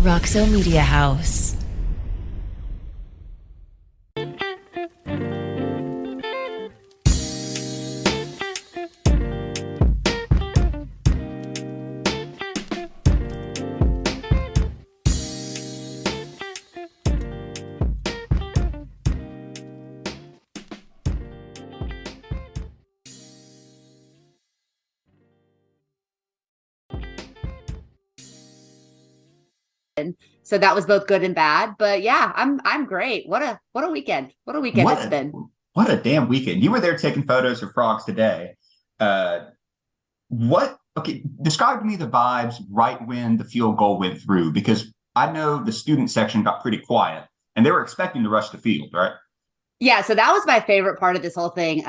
Roxo Media House. So that was both good and bad. But yeah, I'm great. What a weekend. What a weekend it's been. What a damn weekend. You were there taking photos for frogs today. Describe to me the vibes right when the field goal went through, because I know the student section got pretty quiet and they were expecting to rush the field, right? Yeah, so that was my favorite part of this whole thing.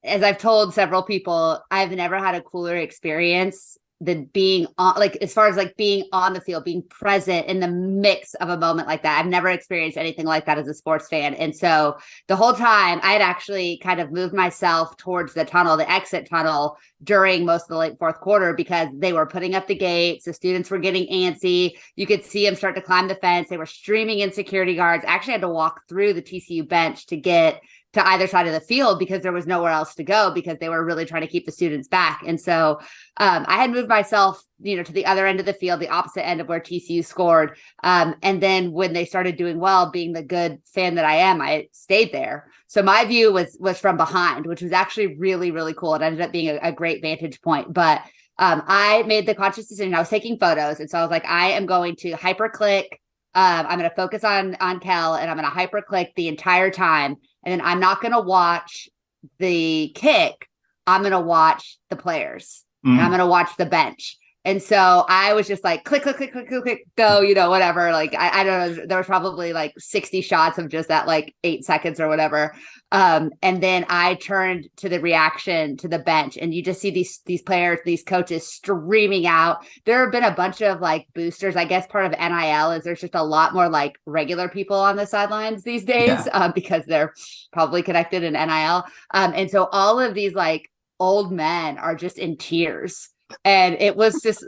As I've told several people, I've never had a cooler experience than being on, like, as far as like being on the field, being present in the mix of a moment like that. I've never experienced anything like that as a sports fan. And so the whole time I had actually kind of moved myself towards the tunnel, the exit tunnel, during most of the late fourth quarter, because they were putting up the gates. The students were getting antsy. You could see them start to climb the fence. They were streaming in security guards. I actually had to walk through the TCU bench to get to either side of the field because there was nowhere else to go, because they were really trying to keep the students back. And so I had moved myself, to the other end of the field, the opposite end of where TCU scored. And then when they started doing well, being the good fan that I am, I stayed there. So my view was from behind, which was actually really, really cool. It ended up being a great vantage point. But I made the conscious decision. I was taking photos. And so I was like, I am going to hyperclick. I'm going to focus on Kel, and I'm going to hyperclick the entire time. And then I'm not going to watch the kick. I'm going to watch the players. And I'm going to watch the bench. And so I was just like, click, click, click, click, click, click, go, whatever. Like, I don't know. There was probably like 60 shots of just that, like 8 seconds or whatever. And then I turned to the reaction to the bench, and you just see these players, these coaches streaming out. There have been a bunch of like boosters. I guess part of NIL is there's just a lot more like regular people on the sidelines these days, because they're probably connected in NIL. And so all of these like old men are just in tears. And it was just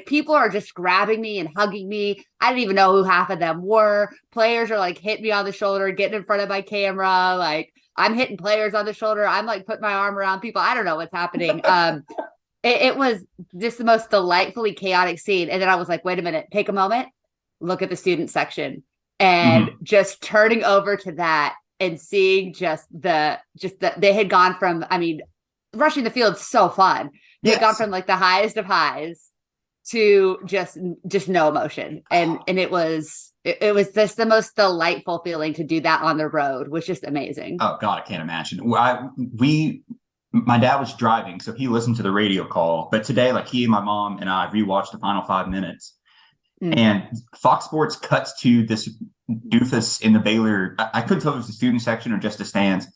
people are just grabbing me and hugging me. I didn't even know who half of them were. Players are like hitting me on the shoulder, getting in front of my camera. Like, I'm hitting players on the shoulder. I'm like putting my arm around people. I don't know what's happening. It was just the most delightfully chaotic scene. And then I was like, wait a minute, take a moment, look at the student section, and just turning over to that and seeing they had gone from, rushing the field so fun. They had gone from like the highest of highs to just no emotion. And it was just the most delightful feeling to do that on the road, was just amazing. Oh God, I can't imagine. My dad was driving, so he listened to the radio call. But today, like, he and my mom and I rewatched the final 5 minutes. And Fox Sports cuts to this doofus in the Baylor. I couldn't tell if it was the student section or just the stands.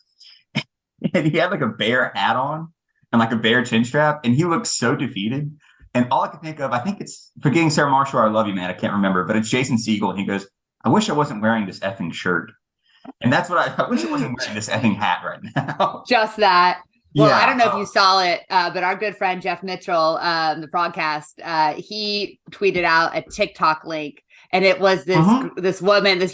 And he had like a bear hat on and like a bear chin strap, and he looked so defeated. And all I could think of, I think it's forgetting Sarah Marshall, I love you, man. I can't remember, but it's Jason Segel. And he goes, I wish I wasn't wearing this effing shirt. And that's what I wish I wasn't wearing this effing hat right now. Just that. Well, I don't know if you saw it, but our good friend Jeff Mitchell, the broadcast, he tweeted out a TikTok link. And it was this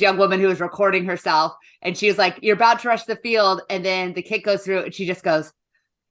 young woman who was recording herself. And she was like, you're about to rush the field. And then the kick goes through and she just goes,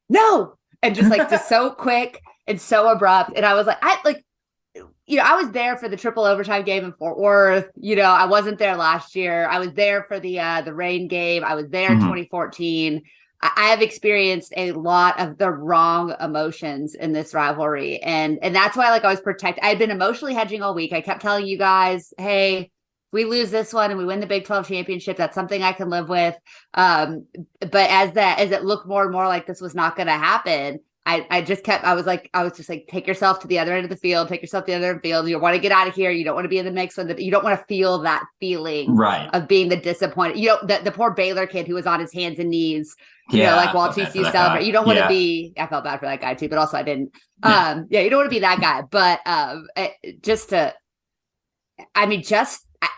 no. And just so quick and so abrupt. And I was like, I was there for the triple overtime game in Fort Worth. I wasn't there last year. I was there for the rain game. I was there in 2014. I have experienced a lot of the wrong emotions in this rivalry. And that's why, I was protected. I'd been emotionally hedging all week. I kept telling you guys, hey, if we lose this one and we win the Big 12 championship, that's something I can live with. But as it looked more and more like this was not going to happen, I was just like, take yourself to the other end of the field, take yourself to the other end of the field. You want to get out of here. You don't want to be in the mix. You don't want to feel that feeling of being the disappointed. The poor Baylor kid who was on his hands and knees, while TCU celebrated. You don't want to be, I felt bad for that guy too, but also I didn't. You don't want to be that guy. But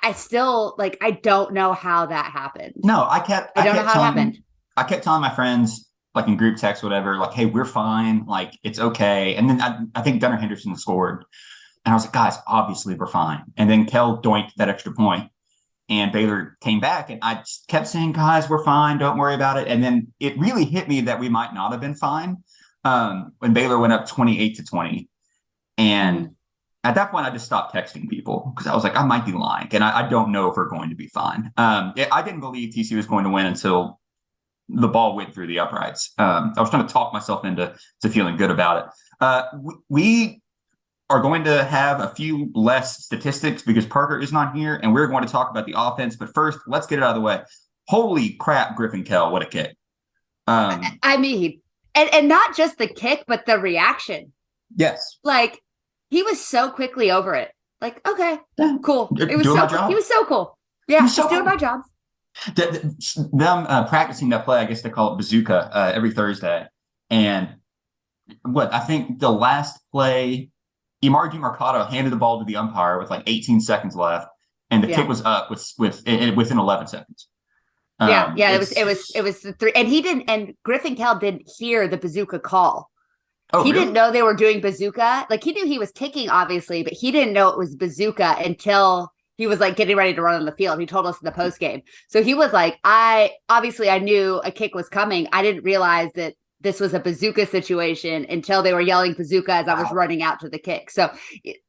I still, I don't know how that happened. No, I don't know how it happened. I kept telling my friends, like in group text, whatever, like, hey, we're fine. Like, it's okay. And then I think Gunnar Henderson scored. And I was like, guys, obviously we're fine. And then Kel doinked that extra point, and Baylor came back, and I kept saying, guys, we're fine. Don't worry about it. And then it really hit me that we might not have been fine when Baylor went up 28-20. And at that point, I just stopped texting people because I was like, I might be lying, and I don't know if we're going to be fine. I didn't believe TCU was going to win until the ball went through the uprights. I was trying to talk myself into feeling good about it. We are going to have a few less statistics because Parker is not here, and we're going to talk about the offense. But first, let's get it out of the way. Holy crap, Griffin Kell, what a kick. I mean, and not just the kick, but the reaction. Yes. Like, he was so quickly over it. Like, okay, cool. It was doing so my job. He was so cool. Yeah, He's just doing my job. Them practicing that play, I guess they call it bazooka, every Thursday. And I think the last play, Imari Mercado handed the ball to the umpire with like 18 seconds left, and the kick was up within 11 seconds. It was the three, and he didn't. And Griffin Kell didn't hear the bazooka call. Oh, he really? didn't know they were doing bazooka. Like, he knew he was kicking, obviously, but he didn't know it was bazooka until he was like getting ready to run on the field. He told us in the post game. So he was like, I knew a kick was coming. I didn't realize that this was a bazooka situation until they were yelling bazooka as I was running out to the kick. So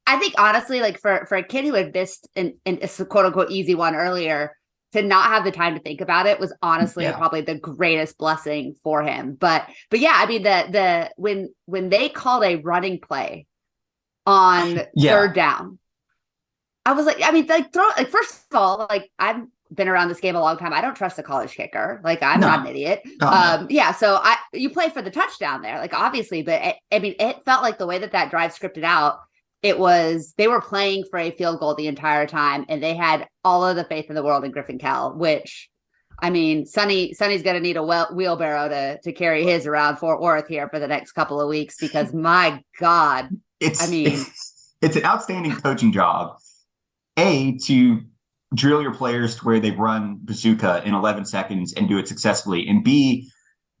I think, honestly, like for a kid who had missed a quote unquote easy one earlier, to not have the time to think about it was honestly probably the greatest blessing for him. But yeah, I mean, when they called a running play on third down, I was like, I mean, first of all, like, I've been around this game a long time. I don't trust a college kicker. Like, I'm not an idiot. No. Yeah. So you play for the touchdown there, like, obviously, but it felt like the way that drive scripted out, they were playing for a field goal the entire time, and they had all of the faith in the world in Griffin Kell, which, I mean, Sonny's going to need a wheelbarrow to carry his around Fort Worth here for the next couple of weeks, because my God, it's an outstanding coaching job, to drill your players to where they run bazooka in 11 seconds and do it successfully, and B,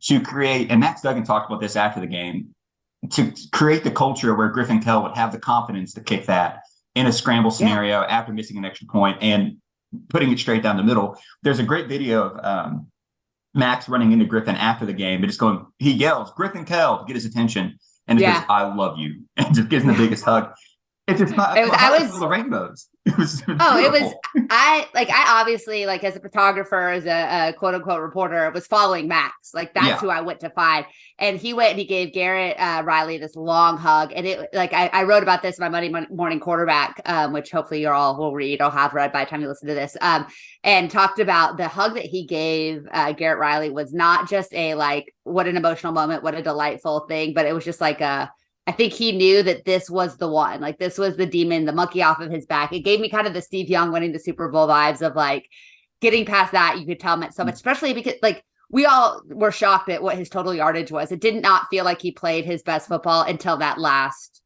to create, and Max Duggan talked about this after the game, to create the culture where Griffin Kell would have the confidence to kick that in a scramble scenario after missing an extra point and putting it straight down the middle. There's a great video of Max running into Griffin after the game, but he yells, Griffin Kell, to get his attention. And he goes, I love you. And just gives him the biggest hug. It's just not the rainbows. It was I obviously, like, as a photographer, as a quote unquote reporter, was following Max. Like, that's who I went to find. And he went and he gave Garrett Riley this long hug. And it, like, I wrote about this in my Monday morning quarterback, which hopefully you all will read or have read by the time you listen to this. And talked about the hug that he gave Garrett Riley was not just a, like, what an emotional moment, what a delightful thing, but it was just like I think he knew that this was the one, like, this was the demon, the monkey off of his back. It gave me kind of the Steve Young winning the Super Bowl vibes of, like, getting past that. You could tell meant so much, especially because, like, we all were shocked at what his total yardage was. It did not feel like he played his best football until that last,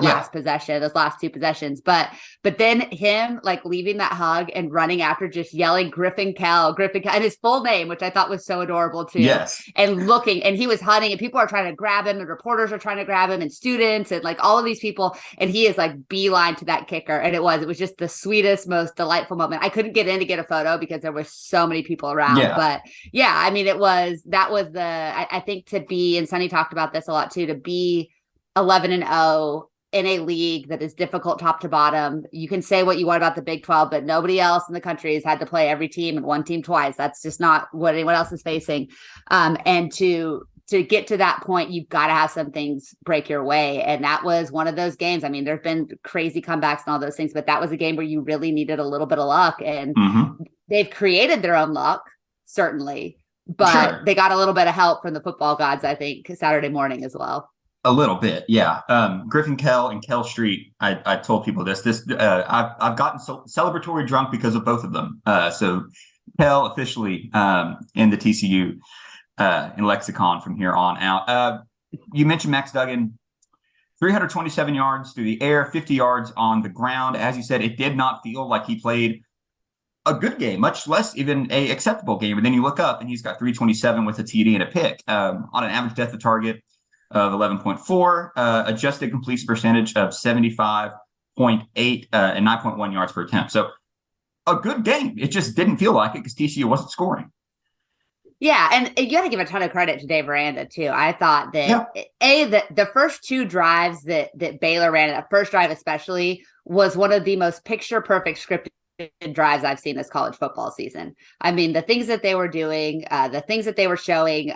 last possession, those last two possessions. But then him, like, leaving that hug and running after, just yelling Griffin Kell, and his full name, which I thought was so adorable too. Yes. And looking, and he was hunting, and people are trying to grab him, and reporters are trying to grab him, and students, and, like, all of these people. And he is, like, beeline to that kicker. And it was just the sweetest, most delightful moment. I couldn't get in to get a photo because there were so many people around. Yeah. But yeah, I mean, I think to be, and Sonny talked about this a lot too, to be 11-0 in a league that is difficult top to bottom. You can say what you want about the Big 12, but nobody else in the country has had to play every team and one team twice. That's just not what anyone else is facing. And to get to that point, you've got to have some things break your way. And that was one of those games. I mean, there've been crazy comebacks and all those things, but that was a game where you really needed a little bit of luck. And they've created their own luck, certainly, but they got a little bit of help from the football gods, I think, Saturday morning as well. A little bit, yeah. Griffin Kell and Kell Street. I told people this. I've gotten celebratory drunk because of both of them. So Kell officially in the TCU in lexicon from here on out. You mentioned Max Duggan, 327 yards through the air, 50 yards on the ground. As you said, it did not feel like he played a good game, much less even a acceptable game. And then you look up and he's got 327 with a TD and a pick on an average depth of target of 11.4, adjusted completion percentage of 75%, 9.8 and 9.1 yards per attempt. So a good game. It just didn't feel like it because TCU wasn't scoring. Yeah, and you got to give a ton of credit to Dave Aranda too. I thought that the first two drives that Baylor ran, that first drive especially, was one of the most picture perfect scripted drives I've seen this college football season. I mean, the things that they were doing, the things that they were showing,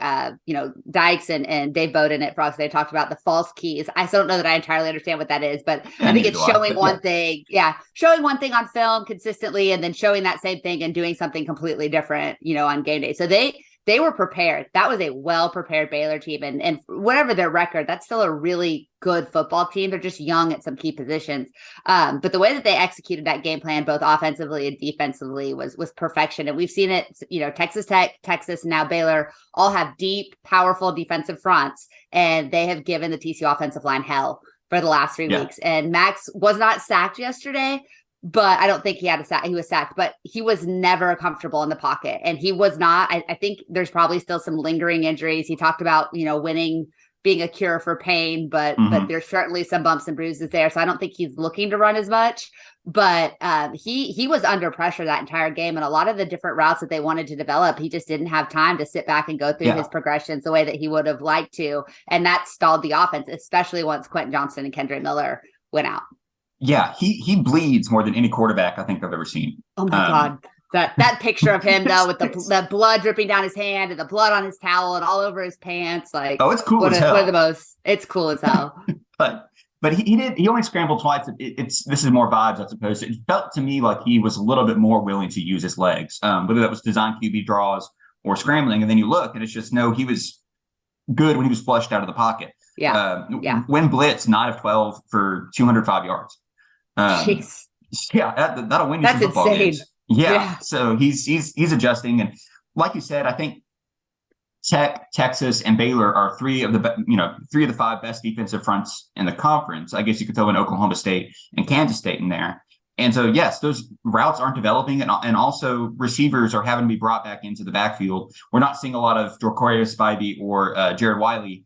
Dykes and Dave Bowden at Frogs, they talked about the false keys. I still don't know that I entirely understand what that is, but I think it's showing one thing. Yeah. Showing one thing on film consistently and then showing that same thing and doing something completely different, on game day. So they were prepared. That was a well-prepared Baylor team. And whatever their record, that's still a really good football team. They're just young at some key positions. But the way that they executed that game plan, both offensively and defensively, was perfection. And we've seen it, Texas Tech, Texas, and now Baylor all have deep, powerful defensive fronts. And they have given the TCU offensive line hell for the last 3 weeks. And Max was not sacked yesterday, but I don't think he had a sack. He was sacked, but he was never comfortable in the pocket. And he was not. I think there's probably still some lingering injuries. He talked about, winning being a cure for pain, but there's certainly some bumps and bruises there. So I don't think he's looking to run as much. But he was under pressure that entire game. And a lot of the different routes that they wanted to develop, he just didn't have time to sit back and go through his progressions the way that he would have liked to. And that stalled the offense, especially once Quentin Johnston and Kendre Miller went out. Yeah, he bleeds more than any quarterback I think I've ever seen. Oh my God. That picture of him though, with the blood dripping down his hand and the blood on his towel and all over his pants. Like, it's cool as hell. It's cool as hell. But he only scrambled twice. This is more vibes, I suppose. It felt to me like he was a little bit more willing to use his legs, whether that was design QB draws or scrambling. And then you look and it's just, no, he was good when he was flushed out of the pocket. When blitz, 9 of 12 for 205 yards. Jeez. That'll win you some football games. Yeah. So he's adjusting, and like you said, I think Tech, Texas, and Baylor are three of the 5 best defensive fronts in the conference. I guess you could throw in Oklahoma State and Kansas State in there. And so, yes, those routes aren't developing, and also receivers are having to be brought back into the backfield. We're not seeing a lot of Dracorius Spivey or Jared Wiley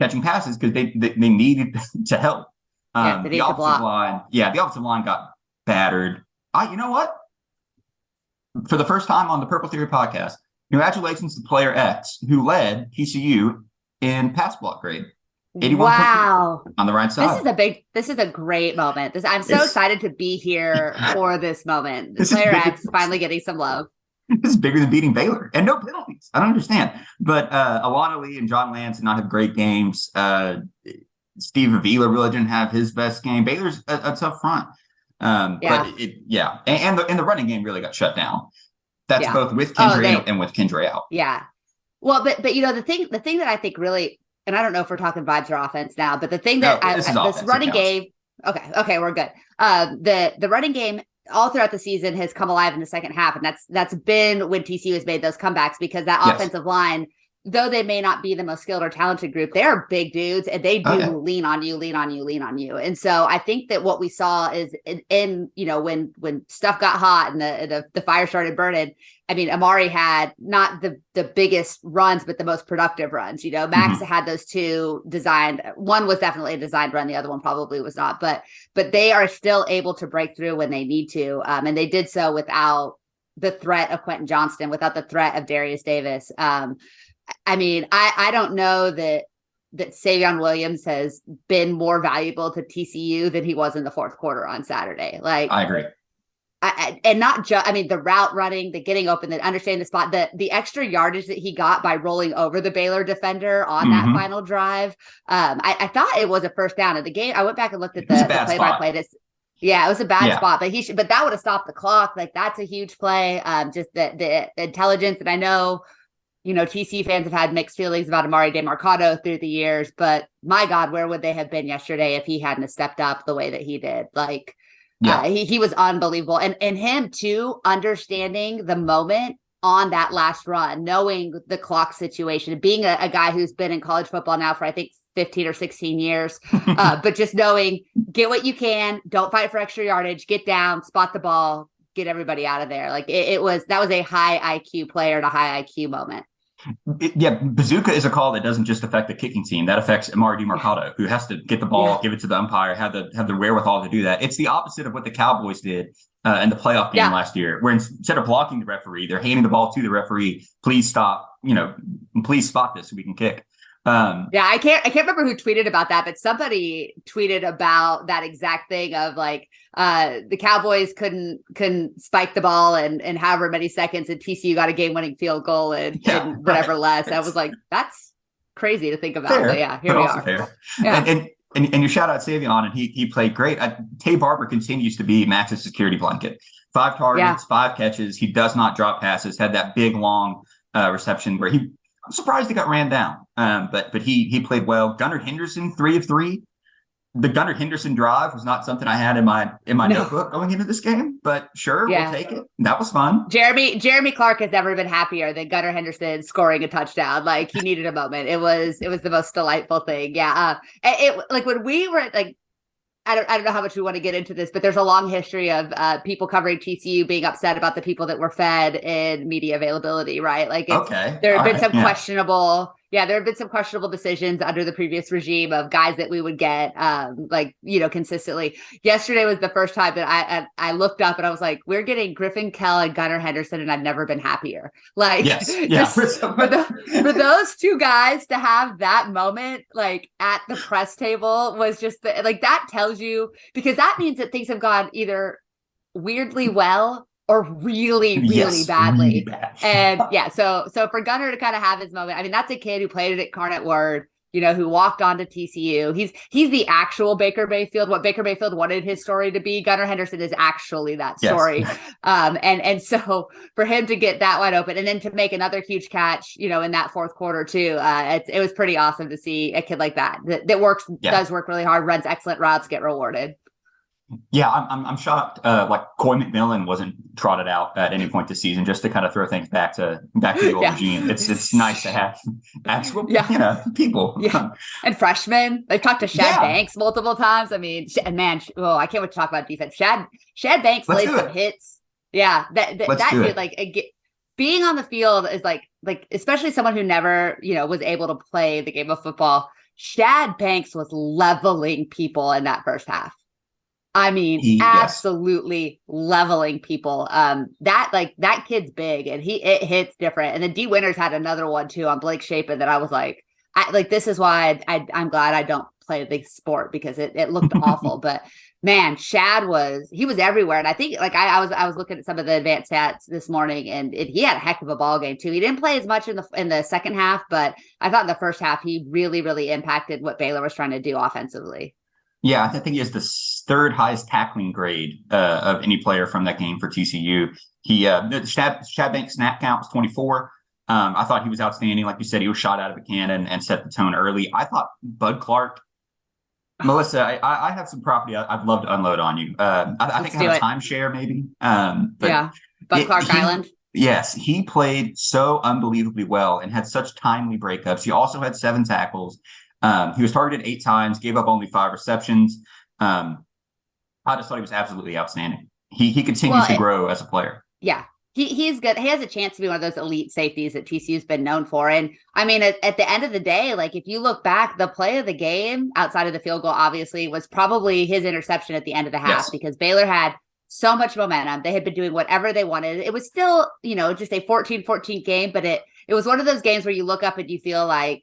catching passes because they needed to help. The offensive line got battered. You know what? For the first time on the Purple Theory podcast, congratulations to player X, who led TCU in pass block grade. 81 on the right side. This is a great moment. I'm so excited to be here for this moment. Player X finally getting some love. This is bigger than beating Baylor and no penalties. I don't understand. But Alana Lee and John Lance did not have great games. Steve Avila really didn't have his best game. Baylor's a tough front. And the running game really got shut down. That's both with Kendre and with Kendre out. Yeah. Well, but the thing that I think really, and I don't know if we're talking vibes or offense now, but the thing that this running game, okay, we're good. The running game all throughout the season has come alive in the second half, and that's been when TCU has made those comebacks, because that offensive line, though they may not be the most skilled or talented group, they are big dudes and they do lean on you. And so I think that what we saw is when stuff got hot and the fire started burning, I mean, Amari had not the biggest runs, but the most productive runs. Max had those two designed. One was definitely a designed run. The other one probably was not, but they are still able to break through when they need to. And they did so without the threat of Quentin Johnston, without the threat of Darius Davis. I mean, I don't know that Savion Williams has been more valuable to TCU than he was in the fourth quarter on Saturday. Like, I agree. And not just, I mean, the route running, the getting open, the understanding the spot, the extra yardage that he got by rolling over the Baylor defender on that final drive. I thought it was a first down in the game. I went back and looked at the play-by-play. Yeah, it was a bad spot, but that would have stopped the clock. Like, that's a huge play. Just the intelligence. And I know, TCU fans have had mixed feelings about Amari DeMarcado through the years, but my God, where would they have been yesterday if he hadn't stepped up the way that he did? Like, he was unbelievable. And him too, understanding the moment on that last run, knowing the clock situation, being a guy who's been in college football now for, I think, 15 or 16 years, but just knowing, get what you can, don't fight for extra yardage, get down, spot the ball, get everybody out of there. Like, that was a high IQ player and a high IQ moment. Bazooka is a call that doesn't just affect the kicking team. That affects Amari DiMercato, who has to get the ball, give it to the umpire, have the wherewithal to do that. It's the opposite of what the Cowboys did in the playoff game last year, where instead of blocking the referee, they're handing the ball to the referee. Please stop. Please spot this so we can kick. I can't remember who tweeted about that, but somebody tweeted about that exact thing of like the Cowboys couldn't spike the ball and however many seconds, and TCU got a game-winning field goal and whatever less. I was like, that's crazy to think about. Fair, but here we are. Fair. Yeah. And you shout out Savion, and he played great. Tay Barber continues to be Max's security blanket. 5 targets, 5 catches. He does not drop passes. Had that big long reception where I'm surprised he got ran down. But he played well. Gunnar Henderson, 3 of 3. The Gunnar Henderson drive was not something I had in my notebook going into this game, but sure, we'll take it. That was fun. Jeremy Clark has never been happier than Gunnar Henderson scoring a touchdown. Like, he needed a moment. It was the most delightful thing. Yeah. It like when we were like, I don't know how much we want to get into this, but there's a long history of people covering TCU being upset about the people that were fed in media availability, right? Like, there have been some questionable. Yeah, there have been some questionable decisions under the previous regime of guys that we would get, consistently. Yesterday was the first time that I looked up and I was like, we're getting Griffin Kell and Gunnar Henderson, and I've never been happier. Like, for those two guys to have that moment, like at the press table, was just that tells you, because that means that things have gone either weirdly well or really, really badly. Really bad. And so for Gunnar to kind of have his moment, I mean, that's a kid who played at Incarnate Word, who walked on to TCU. He's the actual Baker Mayfield, what Baker Mayfield wanted his story to be. Gunnar Henderson is actually that story. Yes. And so for him to get that wide open and then to make another huge catch, in that fourth quarter too, it was pretty awesome to see a kid like that does work really hard, runs excellent routes, get rewarded. Yeah, I'm shocked. Like Coy McMillan wasn't trotted out at any point this season, just to kind of throw things back to the old regime. It's nice to have actual people. Yeah. And freshmen. They've talked to Shad Banks multiple times. I mean, I can't wait to talk about defense. Shad Banks laid some hits. Yeah, that dude, like being on the field is like especially someone who never was able to play the game of football. Shad Banks was leveling people in that first half. I mean, absolutely leveling people. That kid's big, and it hits different. And then D Winters had another one too on Blake Shapen that I was like, this is why I'm glad I don't play the sport, because it looked awful. But man, Shad was everywhere. And I think I was looking at some of the advanced stats this morning, and he had a heck of a ball game too. He didn't play as much in the second half, but I thought in the first half he really, really impacted what Baylor was trying to do offensively. Yeah, I think he has the 3rd highest tackling grade of any player from that game for TCU. The Shad Banks snap count was 24. I thought he was outstanding. Like you said, he was shot out of a cannon and set the tone early. I thought Bud Clark, Melissa, I have some property I'd love to unload on you. I think I have a timeshare maybe. Bud Clark Island. Yes, he played so unbelievably well and had such timely breakups. He also had 7 tackles. He was targeted 8 times, gave up only 5 receptions. I just thought he was absolutely outstanding. He continues to grow as a player. Yeah, he's good. He has a chance to be one of those elite safeties that TCU's been known for. And I mean, at the end of the day, like if you look back, the play of the game outside of the field goal, obviously, was probably his interception at the end of the half, because Baylor had so much momentum. They had been doing whatever they wanted. It was still, just a 14-14 game, but it was one of those games where you look up and you feel like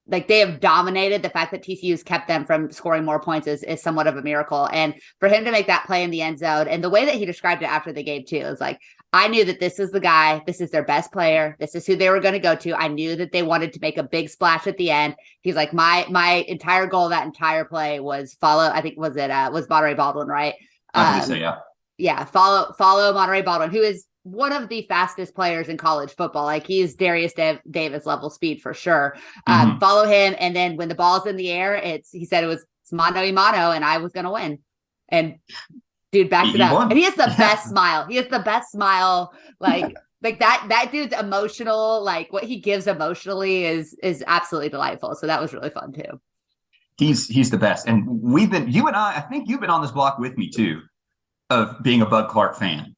they have dominated. The fact that TCU's kept them from scoring more points is somewhat of a miracle. And for him to make that play in the end zone, and the way that he described it after the game too, is like, I knew that this is the guy, this is their best player, this is who they were going to go to. I knew that they wanted to make a big splash at the end. He's like, my entire goal of that entire play was was Monterey Baldwin, right? I think so, yeah. Yeah, follow Monterey Baldwin, who is one of the fastest players in college football. Like, he's Darius Davis level speed for sure. Follow him, and then when the ball's in the air, he said it was mano a mano, and I was going to win. And dude backed it up. Won. And he has the best smile. He has the best smile. Like that dude's emotional. Like what he gives emotionally is absolutely delightful. So that was really fun too. He's the best. And I think you've been on this block with me too, of being a Bud Clark fan.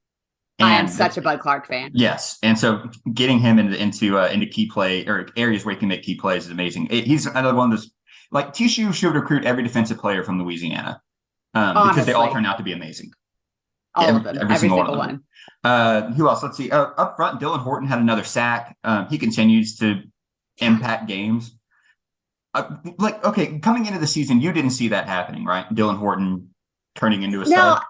I am such a Bud Clark fan. Yes, and so getting him into key play or areas where he can make key plays is amazing. He's another one of those, like, TCU should recruit every defensive player from Louisiana because they all turn out to be amazing. All of them, every single one. Who else? Let's see. Up front, Dylan Horton had another sack. He continues to impact games. Coming into the season, you didn't see that happening, right? Dylan Horton turning into a stud.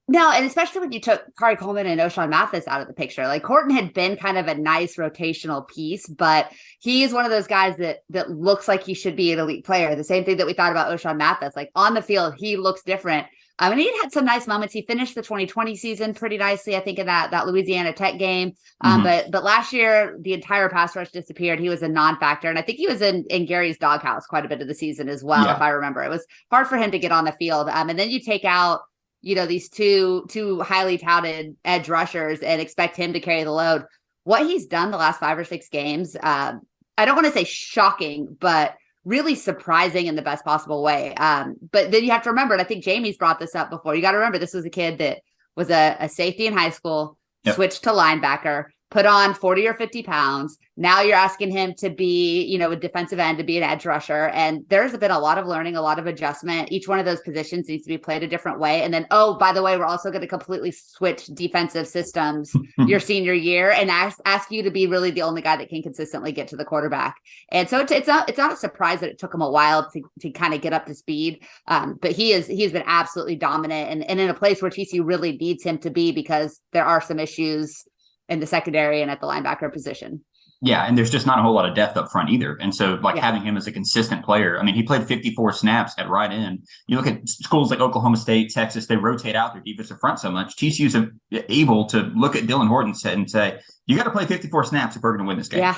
No, and especially when you took Kari Coleman and O'Shawn Mathis out of the picture. Like, Horton had been kind of a nice rotational piece, but he is one of those guys that looks like he should be an elite player. The same thing that we thought about O'Shawn Mathis. Like, on the field, he looks different. I mean, he had some nice moments. He finished the 2020 season pretty nicely, I think, in that Louisiana Tech game. But last year, the entire pass rush disappeared. He was a non-factor. And I think he was in Gary's doghouse quite a bit of the season as well, if I remember. It was hard for him to get on the field. And then you take out, these two highly touted edge rushers and expect him to carry the load. What he's done the last 5 or 6 games, I don't want to say shocking, but really surprising in the best possible way. But then you have to remember, and I think Jamie's brought this up before, you got to remember this was a kid that was a safety in high school, switched to linebacker, put on 40 or 50 pounds. Now you're asking him to be, a defensive end, to be an edge rusher. And there's been a lot of learning, a lot of adjustment. Each one of those positions needs to be played a different way. And then, by the way, we're also going to completely switch defensive systems your senior year and ask you to be really the only guy that can consistently get to the quarterback. And so it's not a surprise that it took him a while to kind of get up to speed. But he has been absolutely dominant and in a place where TCU really needs him to be, because there are some issues in the secondary and at the linebacker position. Yeah, and there's just not a whole lot of depth up front either. And so, having him as a consistent player, I mean, he played 54 snaps at right end. You look at schools like Oklahoma State, Texas, they rotate out their defensive front so much. TCU's able to look at Dylan Horton and say, you got to play 54 snaps if we're going to win this game. Yeah.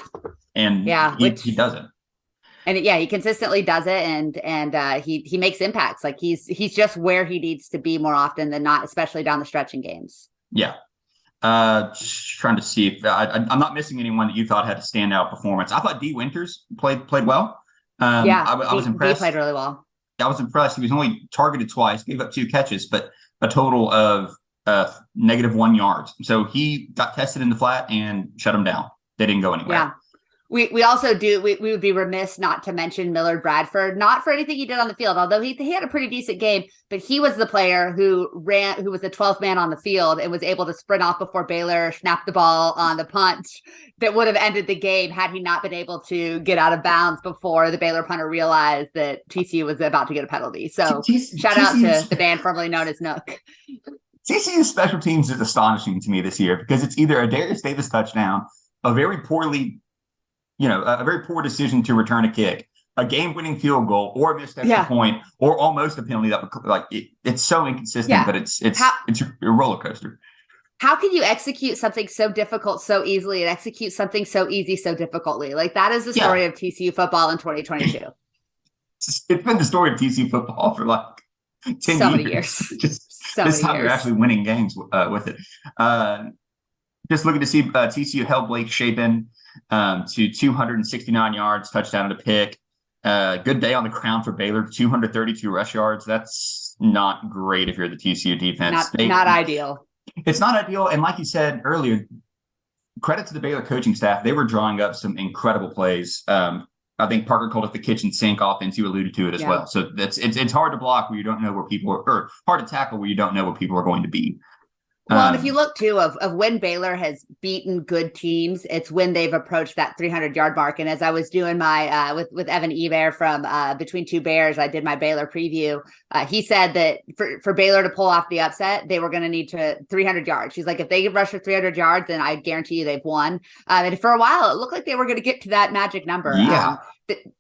And he does it. And he consistently does it, and he makes impacts. Like, he's just where he needs to be more often than not, especially down the stretch in games. Yeah. Just trying to see if I'm not missing anyone that you thought had a standout performance. I thought D Winters played well. I was impressed. He played really well. I was impressed. He was only targeted twice, gave up 2 catches, but a total of -1 yards. So he got tested in the flat and shut him down. They didn't go anywhere. Yeah. We also we would be remiss not to mention Millard Bradford, not for anything he did on the field, although he had a pretty decent game, but he was the player who was the 12th man on the field and was able to sprint off before Baylor snapped the ball on the punt that would have ended the game had he not been able to get out of bounds before the Baylor punter realized that TCU was about to get a penalty. So shout out to the band formerly known as Nook. TCU's special teams is astonishing to me this year, because it's either a Darius Davis touchdown, a very poor decision to return a kick, a game-winning field goal, or a missed extra point, or almost a penalty. It's so inconsistent, but it's a roller coaster. How can you execute something so difficult so easily and execute something so easy so difficultly? Like, that is the story of TCU football in 2022. It's been the story of TCU football for 10 many years. This time you're actually winning games with it. Just looking to see TCU held Blake Shapen to 269 yards, touchdown and a pick. Good day on the ground for Baylor, 232 rush yards. That's not great if you're the TCU defense. Not ideal. It's not ideal. And like you said earlier, credit to the Baylor coaching staff. They were drawing up some incredible plays. I think Parker called it the kitchen sink offense. You alluded to it as well. So it's hard to block where you don't know where people are, or hard to tackle where you don't know what people are going to be. Well, and if you look too of when Baylor has beaten good teams, it's when they've approached that 300-yard mark. And as I was doing my with Evan Eber from Between Two Bears, I did my Baylor preview. He said that for Baylor to pull off the upset, they were going to need 300 yards. He's like, if they rush for 300 yards, then I guarantee you they've won. And for a while, it looked like they were going to get to that magic number. Yeah.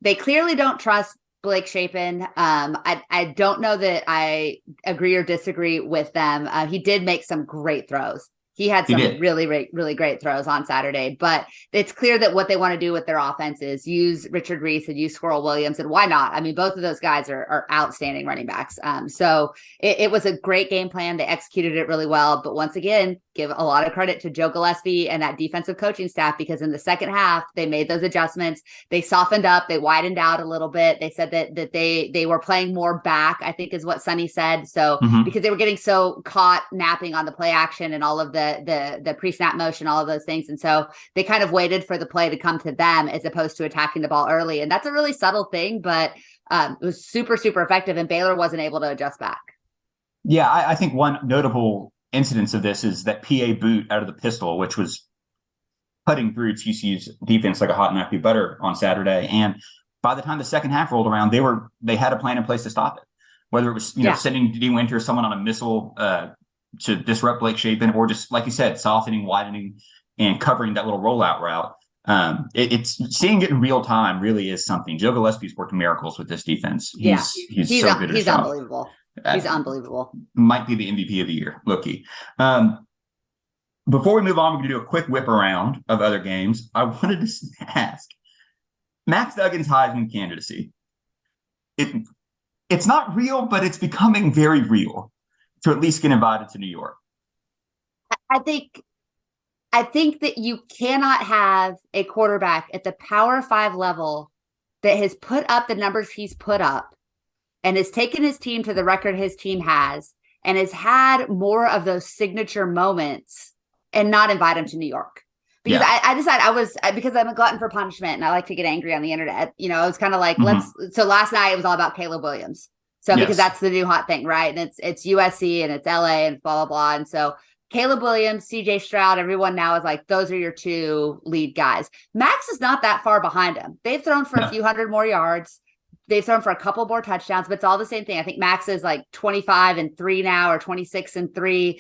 They clearly don't trust Blake Shapen. I don't know that I agree or disagree with them. He did make some great throws. He had some really, really great throws on Saturday, but it's clear that what they want to do with their offense is use Richard Reese and use Squirrel Williams. And why not? I mean, both of those guys are outstanding running backs. So it was a great game plan. They executed it really well. But once again, give a lot of credit to Joe Gillespie and that defensive coaching staff, because in the second half, they made those adjustments. They softened up, they widened out a little bit. They said that they were playing more back, I think is what Sonny said. So because they were getting so caught napping on the play action and all of the pre-snap motion, all of those things. And so they kind of waited for the play to come to them as opposed to attacking the ball early. And that's a really subtle thing, but it was super, super effective, and Baylor wasn't able to adjust back. Yeah, I think one notable incidence of this is that PA boot out of the pistol, which was cutting through TCU's defense like a hot knife through butter on Saturday. And by the time the second half rolled around, they had a plan in place to stop it. Whether it was sending D. Winter, someone on a missile to disrupt Blake Shapen, or just like you said, softening, widening, and covering that little rollout route. It's seeing it in real time really is something. Joe Gillespie's working miracles with this defense. He's so good at his job. Unbelievable. He's unbelievable. Might be the MVP of the year, Loki. Before we move on, we're going to do a quick whip around of other games. I wanted to ask Max Duggan's Heisman candidacy. It's not real, but it's becoming very real to at least get invited to New York. I think that you cannot have a quarterback at the Power 5 level that has put up the numbers he's put up and has taken his team to the record his team has and has had more of those signature moments and not invite him to New York. Because I decided because I'm a glutton for punishment and I like to get angry on the internet. You know, I was kind of like, so last night it was all about Caleb Williams. So because that's the new hot thing, right? And it's USC and it's LA and blah, blah, blah. And so Caleb Williams, CJ Stroud, everyone now is like, those are your two lead guys. Max is not that far behind him. They've thrown for a few hundred more yards. They've thrown for a couple more touchdowns, but it's all the same thing. I think Max is like 25-3 now, or 26-3.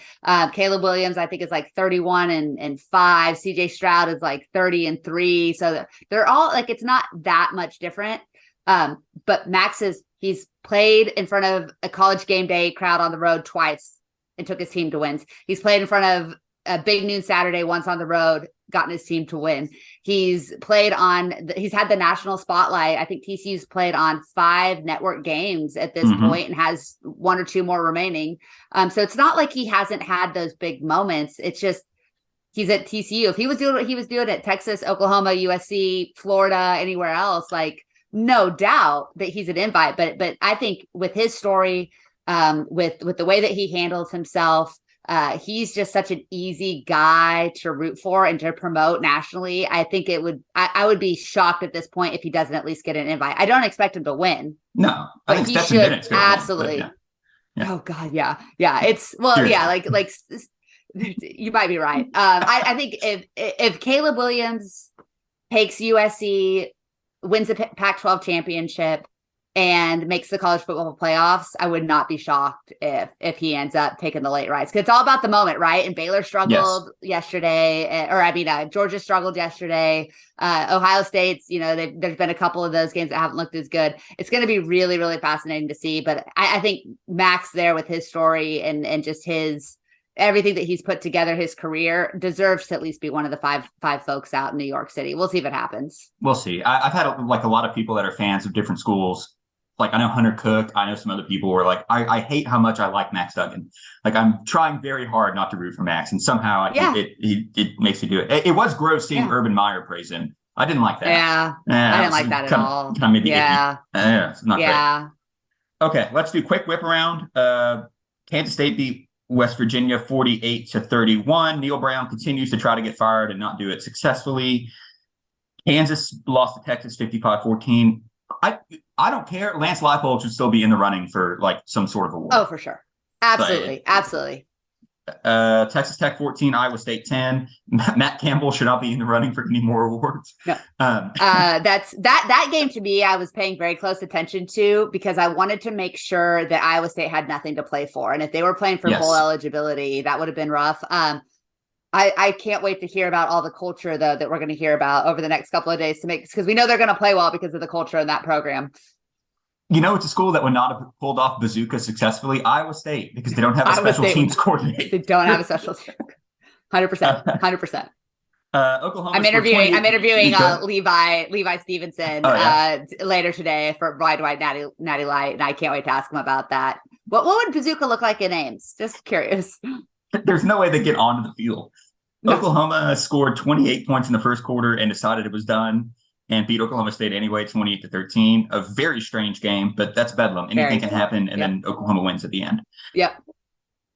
Caleb Williams, I think, is like 31-5. CJ Stroud is like 30-3. So they're all like, it's not that much different. But Max he's played in front of a College game day crowd on the road twice and took his team to wins. He's played in front of a Big Noon Saturday once on the road, gotten his team to win. He's played he's had the national spotlight. I think TCU's played on 5 network games at this point and has 1 or 2 more remaining. So it's not like he hasn't had those big moments. It's just, he's at TCU. If he was doing what he was doing at Texas, Oklahoma, USC, Florida, anywhere else, like no doubt that he's an invite. But I think with his story, with the way that he handles himself, he's just such an easy guy to root for and to promote nationally. I think I would be shocked at this point if he doesn't at least get an invite. I don't expect him to win. No, I think he Stetson should Bennett's gonna absolutely. win, yeah. Oh God, yeah. It's like you might be right. I think if Caleb Williams takes USC, wins the Pac-12 championship, and makes the college football playoffs, I would not be shocked if he ends up taking the late rides. Because it's all about the moment, right? And Baylor struggled yesterday, Georgia struggled yesterday. Ohio State's, there's been a couple of those games that haven't looked as good. It's going to be really, really fascinating to see. But I think Max there with his story and just everything that he's put together, his career, deserves to at least be one of the five folks out in New York City. We'll see if it happens. We'll see. I've had a lot of people that are fans of different schools. Like I know Hunter Cook, I know some other people were like, I hate how much I like Max Duggan. Like I'm trying very hard not to root for Max, and somehow I think it makes me do it. It was gross seeing Urban Meyer praise him. I didn't like that. Yeah, I didn't like that at all. Kind of made me it's not great. Okay, let's do quick whip around. Kansas State beat West Virginia 48-31. Neil Brown continues to try to get fired and not do it successfully. Kansas lost to Texas 55-14. I don't care. Lance Leipold should still be in the running for like some sort of award. Oh, for sure. Absolutely. Absolutely. Texas Tech 14, Iowa State 10. Matt Campbell should not be in the running for any more awards. No. That game to me, I was paying very close attention to because I wanted to make sure that Iowa State had nothing to play for. And if they were playing for bowl eligibility, that would have been rough. I can't wait to hear about all the culture though that we're going to hear about over the next couple of days because we know they're going to play well because of the culture in that program. It's a school that would not have pulled off Bazooka successfully, Iowa State, because they don't have a special teams coordinator. They don't have a special team. 100%. Oklahoma. I'm interviewing Levi Stevenson later today for Wide Natty Light, and I can't wait to ask him about that. What would Bazooka look like in Ames? Just curious. There's no way they get onto the field. No. Oklahoma scored 28 points in the first quarter and decided it was done and beat Oklahoma State anyway, 28-13. A very strange game, but that's Bedlam. Anything can happen, and then Oklahoma wins at the end. Yep.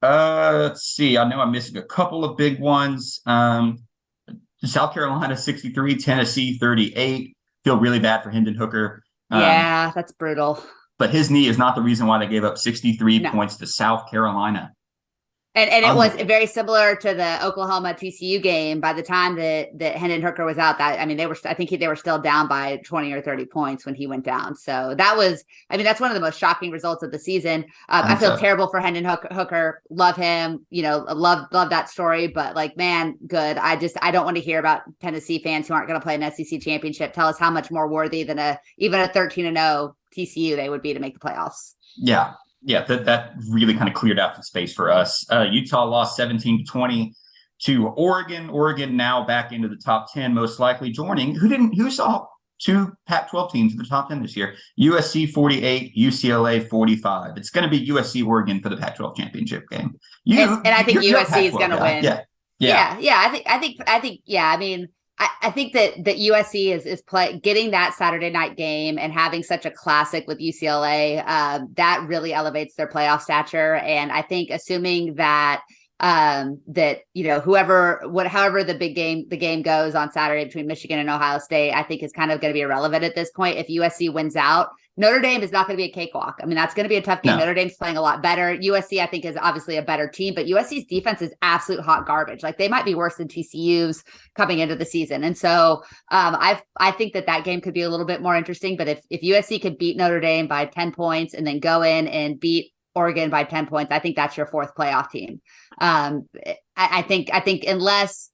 Let's see. I know I'm missing a couple of big ones. South Carolina 63, Tennessee 38. Feel really bad for Hendon Hooker. Yeah, that's brutal. But his knee is not the reason why they gave up 63 points to South Carolina. And it was very similar to the Oklahoma TCU game. By the time that Hendon Hooker was out, I think they were still down by 20 or 30 points when he went down. So that's one of the most shocking results of the season. I feel terrible for Hendon Hooker. Love him, love that story. But man, good. I don't want to hear about Tennessee fans who aren't going to play an SEC championship. Tell us how much more worthy than even a 13-0 TCU they would be to make the playoffs. Yeah. Yeah, that really kind of cleared out the space for us. Utah lost 17-20 to Oregon. Oregon now back into the top 10, most likely joining. Who saw two Pac-12 teams in the top 10 this year? USC 48, UCLA 45. It's going to be USC Oregon for the Pac-12 championship game. And I think USC is going to win. Yeah. I think that USC is getting that Saturday night game and having such a classic with UCLA, that really elevates their playoff stature. And I think assuming that however the game goes on Saturday between Michigan and Ohio State, I think is kind of going to be irrelevant at this point. If USC wins out, Notre Dame is not going to be a cakewalk. I mean, that's going to be a tough game. No. Notre Dame's playing a lot better. USC, I think, is obviously a better team, but USC's defense is absolute hot garbage. They might be worse than TCU's coming into the season. And so I think that game could be a little bit more interesting. But if USC could beat Notre Dame by 10 points and then go in and beat Oregon by 10 points, I think that's your fourth playoff team. I think unless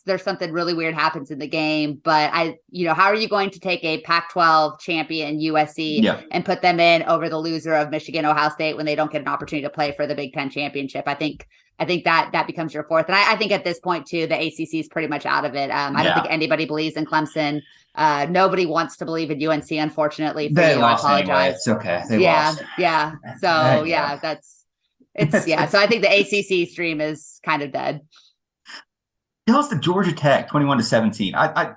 there's something really weird happens in the game, but how are you going to take a Pac-12 champion USC and put them in over the loser of Michigan, Ohio State when they don't get an opportunity to play for the Big Ten championship? I think that becomes your fourth. And I think at this point too, the ACC is pretty much out of it. I don't think anybody believes in Clemson. Nobody wants to believe in UNC, unfortunately. They lost anyway. It's okay. They lost. Yeah. So So I think the ACC stream is kind of dead. They lost to Georgia Tech 21-17. I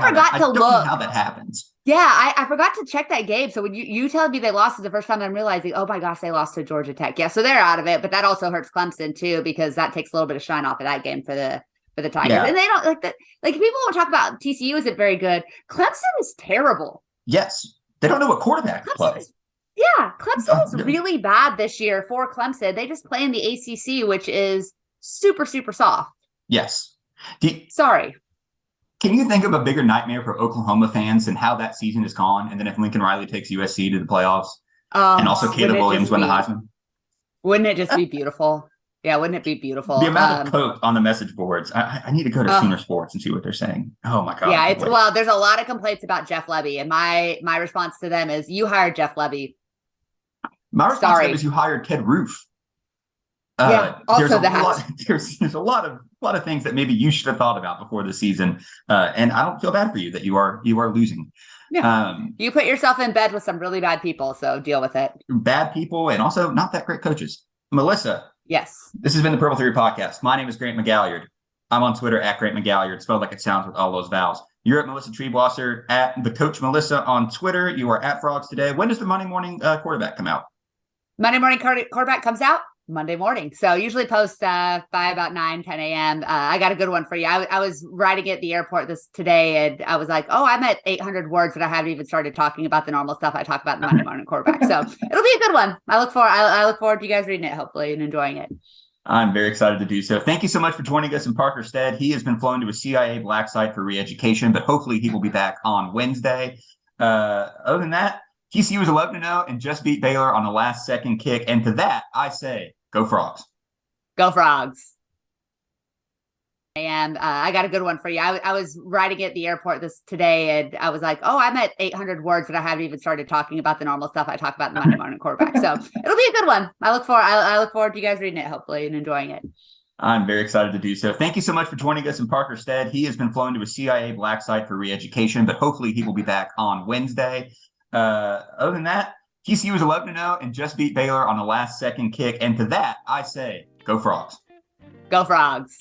forgot to look how that happens. Yeah, I forgot to check that game. So when you tell me they lost it the first time, I'm realizing, oh my gosh, they lost to Georgia Tech. Yeah, so they're out of it, but that also hurts Clemson too, because that takes a little bit of shine off of that game for the Tigers. Yeah. And they don't people won't talk about TCU isn't very good. Clemson is terrible. Yes. They don't know what quarterback to play. Clemson is really bad this year for Clemson. They just play in the ACC, which is super, super soft. Yes. Sorry. Can you think of a bigger nightmare for Oklahoma fans and how that season is gone? And then if Lincoln Riley takes USC to the playoffs and also Caleb Williams win the Heisman? Wouldn't it just be beautiful? Yeah, wouldn't it be beautiful? The amount of coke on the message boards. I need to go to Sooner Sports and see what they're saying. Oh my God. Yeah, there's a lot of complaints about Jeff Lebby. And my response to them is, you hired Jeff Lebby. My response to them is, you hired Ted Roof. There's a lot of things that maybe you should have thought about before the season. And I don't feel bad for you that you are losing. Yeah. You put yourself in bed with some really bad people, so deal with it. Bad people and also not that great coaches. Melissa. Yes. This has been the Purple Theory Podcast. My name is Grant McGalliard. I'm on Twitter at Grant McGalliard, spelled like it sounds with all those vowels. You're at Melissa Treebwasser, at the Coach Melissa on Twitter. You are at Frogs Today. When does the Monday morning quarterback come out? Monday morning quarterback comes out Monday morning. So usually post by about 9, 10 a.m. I got a good one for you. I was writing at the airport today and I was like, I'm at 800 words and I haven't even started talking about the normal stuff I talk about in the Monday morning quarterback. So it'll be a good one. I look forward to you guys reading it, hopefully, and enjoying it. I'm very excited to do so. Thank you so much for joining us in Parker Stead. He has been flown to a CIA black site for re-education, but hopefully he will be back on Wednesday. Other than that, TCU was 11-0 and just beat Baylor on the last second kick. And to that, I say, go Frogs. Go Frogs. And I got a good one for you. I was writing at the airport today and I was like, I'm at 800 words and I haven't even started talking about the normal stuff I talk about in the Monday morning quarterback. So it'll be a good one. I look forward to you guys reading it, hopefully, and enjoying it. I'm very excited to do so. Thank you so much for joining us in Parker Stead. He has been flown to a CIA black site for re-education, but hopefully he will be back on Wednesday. Other than that, TCU was 11-0 and just beat Baylor on the last second kick. And to that, I say, Go Frogs. Go Frogs.